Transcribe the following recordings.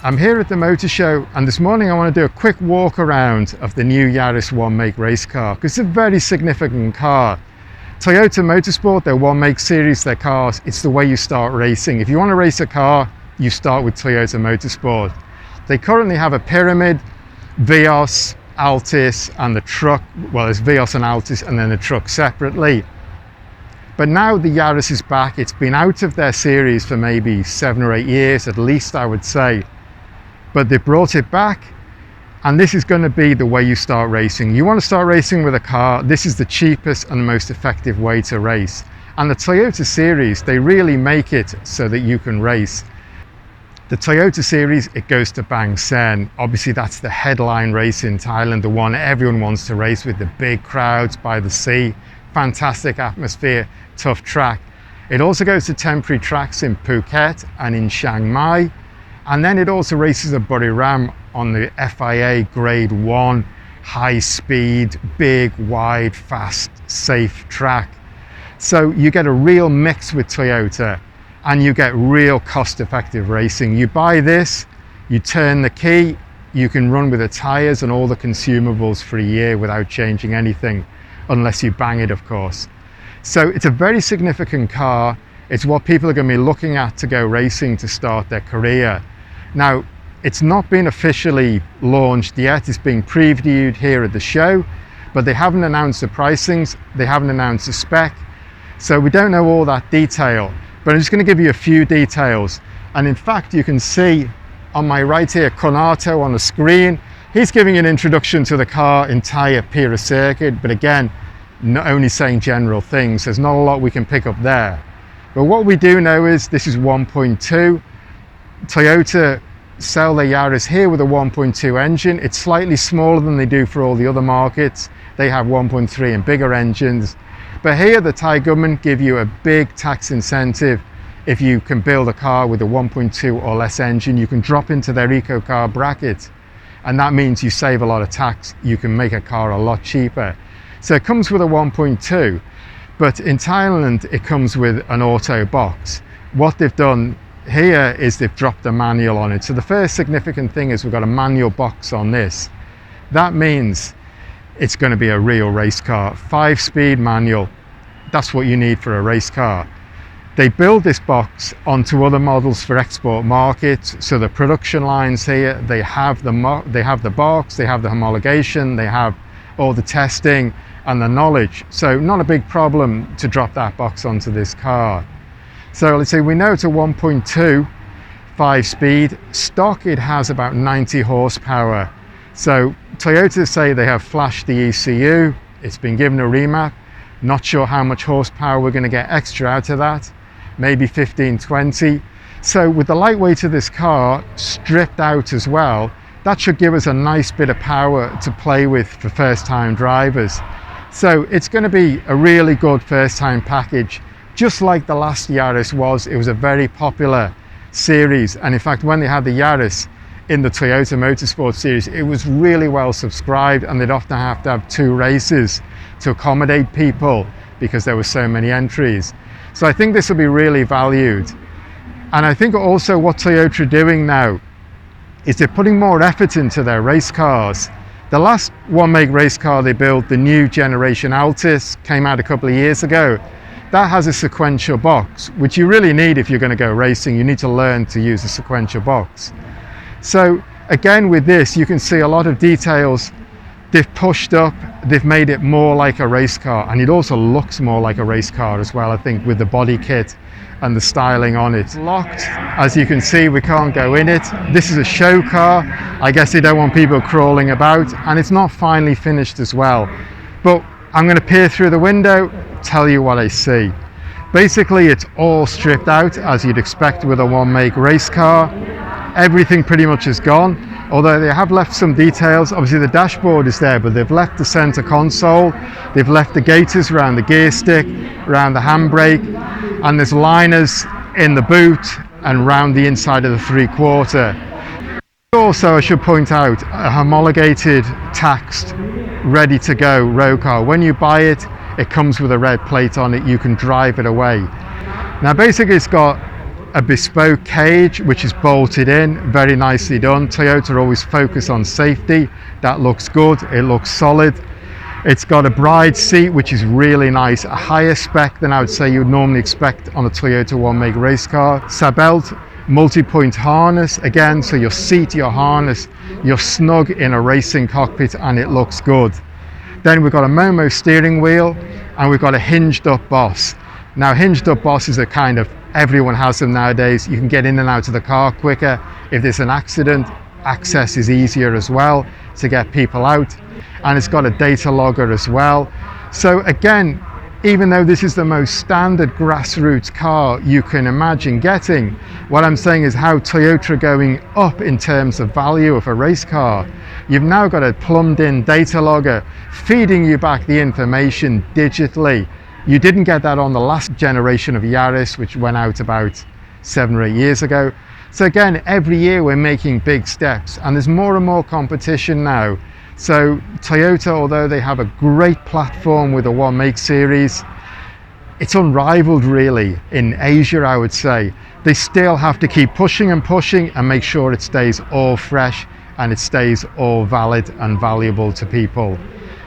I'm here at the motor show, and this morning I want to do a quick walk around of the new Yaris One Make race car, because it's a very significant car. Toyota Motorsport, their One Make series, their cars, it's the way you start racing. If you want to race a car, you start with Toyota Motorsport. They currently have a Pyramid, Vios, Altis, and the truck. Well, there's Vios and Altis, and then the truck separately. But now the Yaris is back. It's been out of their series for maybe 7 or 8 years, at least I would say. But they brought it back, and this is going to be the way you start racing. You want to start racing with a car, this is the cheapest and the most effective way to race. And the Toyota series, they really make it so that you can race. The Toyota series, it goes to Bang Sen. Obviously that's the headline race in Thailand, the one everyone wants to race with, the big crowds by the sea, fantastic atmosphere, tough track. It also goes to temporary tracks in Phuket and in Chiang Mai. And then it also races at Buriram on the FIA Grade 1, high speed, big, wide, fast, safe track. So you get a real mix with Toyota, and you get real cost-effective racing. You buy this, you turn the key, you can run with the tires and all the consumables for a year without changing anything, unless you bang it, of course. So it's a very significant car. It's what people are going to be looking at to go racing to start their career. Now, it's not been officially launched yet. It's being previewed here at the show, but they haven't announced the pricings, they haven't announced the spec, so we don't know all that detail. But I'm just going to give you a few details. And in fact, you can see on my right here, Konato on the screen. He's giving an introduction to the car in Thai Pira circuit, but again, not only saying general things. There's not a lot we can pick up there. But what we do know is this is 1.2. Toyota sell their Yaris here with a 1.2 engine. It's slightly smaller than they do for all the other markets. They have 1.3 and bigger engines. But here the Thai government give you a big tax incentive. If you can build a car with a 1.2 or less engine, you can drop into their eco car bracket. And that means you save a lot of tax. You can make a car a lot cheaper. So it comes with a 1.2, but in Thailand, it comes with an auto box. What they've done here is they've dropped a manual on it. So the first significant thing is we've got a manual box on this. That means it's going to be a real race car. 5-speed manual, that's what you need for a race car. They build this box onto other models for export markets. So the production lines here, they have the box, they have the homologation, they have all the testing and the knowledge. So not a big problem to drop that box onto this car. So let's say we know it's a 1.2 5-speed. Stock, it has about 90 horsepower. So Toyota say they have flashed the ECU. It's been given a remap. Not sure how much horsepower we're going to get extra out of that. Maybe 15, 20. So with the lightweight of this car stripped out as well, that should give us a nice bit of power to play with for first-time drivers. So it's going to be a really good first-time package. Just like the last Yaris was, it was a very popular series. And in fact, when they had the Yaris in the Toyota Motorsport series, it was really well subscribed, and they'd often have to have 2 races to accommodate people because there were so many entries. So I think this will be really valued. And I think also what Toyota are doing now is they're putting more effort into their race cars. The last One Make race car they built, the new generation Altis, came out a couple of years ago. That has a sequential box, which you really need if you're going to go racing. You need to learn to use a sequential box. So again, with this, you can see a lot of details. They've pushed up, they've made it more like a race car, and it also looks more like a race car as well, I think, with the body kit and the styling on it. Locked, as you can see, we can't go in it. This is a show car. I guess they don't want people crawling about, and it's not finally finished as well. But I'm going to peer through the window, tell you what I see. Basically, it's all stripped out, as you'd expect with a One Make race car. Everything pretty much is gone, although they have left some details. Obviously the dashboard is there, but they've left the center console, they've left the gaiters around the gear stick, around the handbrake, and there's liners in the boot and around the inside of the 3/4. Also, I should point out, a homologated, taxed, ready to go road car. When you buy it, it comes with a red plate on it. You can drive it away. Now basically it's got a bespoke cage which is bolted in, very nicely done. Toyota always focus on safety. That looks good, it looks solid. It's got a bride seat which is really nice, a higher spec than I would say you'd normally expect on a Toyota One Make race car. Sabelt multi-point harness again, so your seat, your harness, you're snug in a racing cockpit and it looks good. Then we've got a Momo steering wheel and we've got a hinged up boss. Now hinged up bosses are kind of, everyone has them nowadays. You can get in and out of the car quicker. If there's an accident, access is easier as well to get people out. And it's got a data logger as well. So again, even though this is the most standard grassroots car you can imagine getting, what I'm saying is how Toyota are going up in terms of value of a race car. You've now got a plumbed in data logger feeding you back the information digitally. You didn't get that on the last generation of Yaris, which went out about 7 or 8 years ago. So again, every year we're making big steps and there's more and more competition now. So Toyota, although they have a great platform with the One Make series, it's unrivaled really in Asia, I would say. They still have to keep pushing and pushing and make sure it stays all fresh and it stays all valid and valuable to people.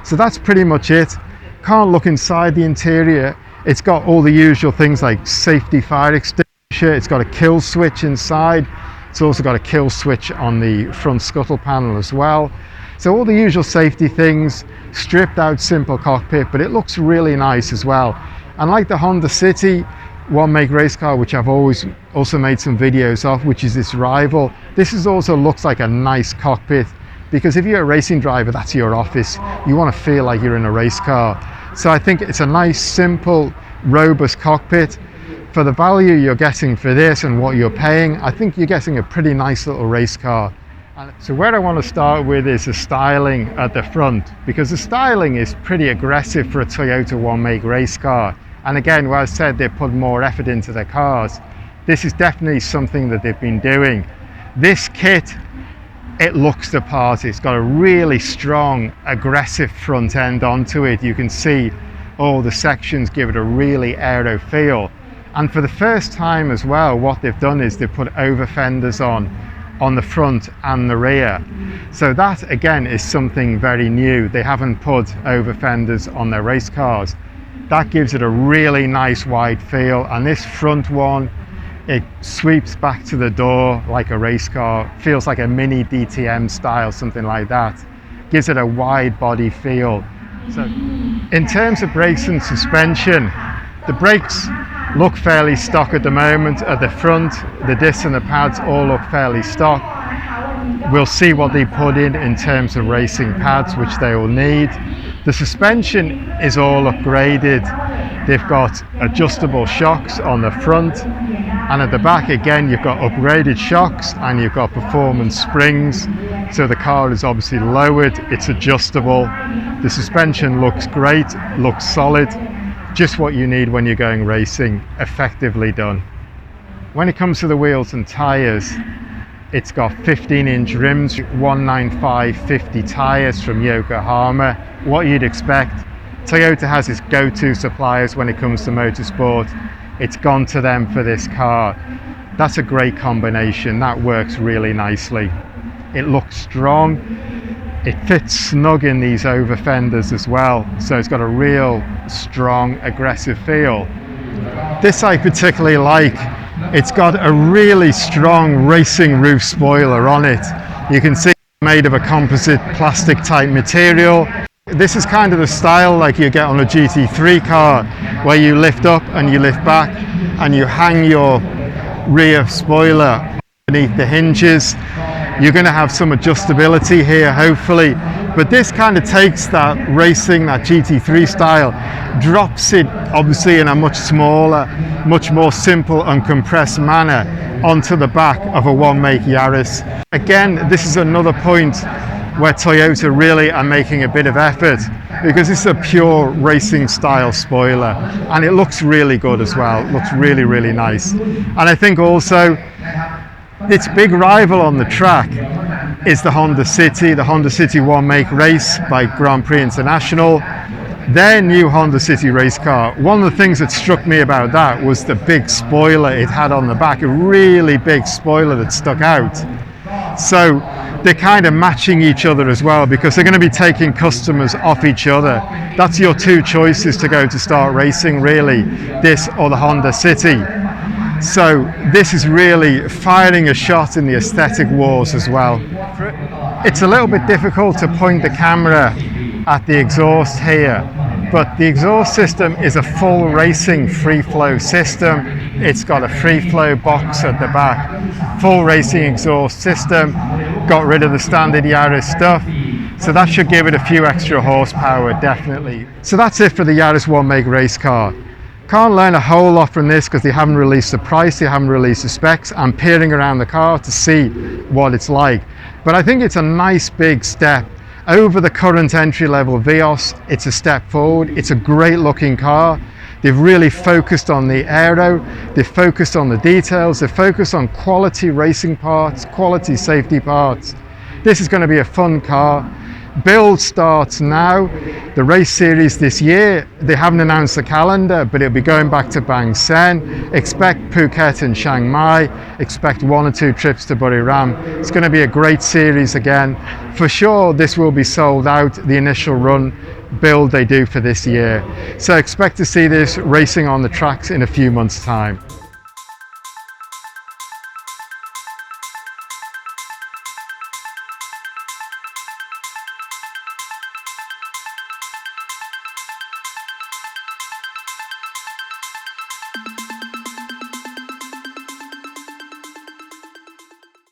So that's pretty much it. Can't look inside the interior. It's got all the usual things like safety fire extinguisher. It's got a kill switch inside. It's also got a kill switch on the front scuttle panel as well. So all the usual safety things, stripped out simple cockpit, but it looks really nice as well. And like the Honda City One Make race car, which I've always also made some videos of, which is this rival, this is also looks like a nice cockpit, because if you're a racing driver, that's your office. You want to feel like you're in a race car. So I think it's a nice, simple, robust cockpit. For the value you're getting for this and what you're paying, I think you're getting a pretty nice little race car. So where I want to start with is the styling at the front, because the styling is pretty aggressive for a Toyota One Make race car. And again, well, I said they put more effort into their cars. This is definitely something that they've been doing. This kit, it looks the part. It's got a really strong, aggressive front end onto it. You can see all the sections give it a really aero feel. And for the first time as well, what they've done is they've put over fenders on the front and the rear. So that again is something very new. They haven't put over fenders on their race cars. That gives it a really nice wide feel, and this front one, it sweeps back to the door like a race car, feels like a mini DTM style, something like that. Gives it a wide body feel. So in terms of brakes and suspension, the brakes look fairly stock at the moment. At the front, the discs and the pads all look fairly stock. We'll see what they put in terms of racing pads, which they will need. The suspension is all upgraded. They've got adjustable shocks on the front, and at the back again you've got upgraded shocks and you've got performance springs. So the car is obviously lowered, it's adjustable. The suspension looks great, looks solid. Just what you need when you're going racing, effectively done. When it comes to the wheels and tyres, it's got 15-inch rims, 195/50 tyres from Yokohama. What you'd expect. Toyota has its go-to suppliers when it comes to motorsport. It's gone to them for this car. That's a great combination. That works really nicely. It looks strong. It fits snug in these over fenders as well, so it's got a real strong, aggressive feel. This I particularly like. It's got a really strong racing roof spoiler on it. You can see it's made of a composite plastic type material. This is kind of the style like you get on a GT3 car, where you lift up and you lift back and you hang your rear spoiler underneath the hinges. You're going to have some adjustability here, hopefully, but this kind of takes that racing, that GT3 style, drops it obviously in a much smaller, much more simple and compressed manner onto the back of a One Make Yaris. Again, this is another point where Toyota really are making a bit of effort, because it's a pure racing style spoiler and it looks really good as well. It looks really, really nice. And I think also its big rival on the track is the Honda City One Make Race by Grand Prix International. Their new Honda City race car, one of the things that struck me about that was the big spoiler it had on the back, a really big spoiler that stuck out. So they're kind of matching each other as well, because they're going to be taking customers off each other. That's your two choices to go to start racing, really, this or the Honda City. So this is really firing a shot in the aesthetic wars as well. It's a little bit difficult to point the camera at the exhaust here, but the exhaust system is a full racing free flow system. It's got a free flow box at the back, full racing exhaust system, got rid of the standard Yaris stuff, so that should give it a few extra horsepower, definitely. So that's it for the Yaris One Make race car. Can't learn a whole lot from this because they haven't released the price, they haven't released the specs. I'm peering around the car to see what it's like, but I think it's a nice big step over the current entry-level Vios. It's a step forward. It's a great looking car. They've really focused on the aero, they've focused on the details, they've focused on quality racing parts, quality safety parts. This is going to be a fun car. Build starts now. The race series this year, they haven't announced the calendar, but it'll be going back to Bang Sen. Expect Phuket and Chiang Mai. Expect 1 or 2 trips to Buriram. It's going to be a great series again. For sure, this will be sold out, the initial run build they do for this year. So expect to see this racing on the tracks in a few months' time.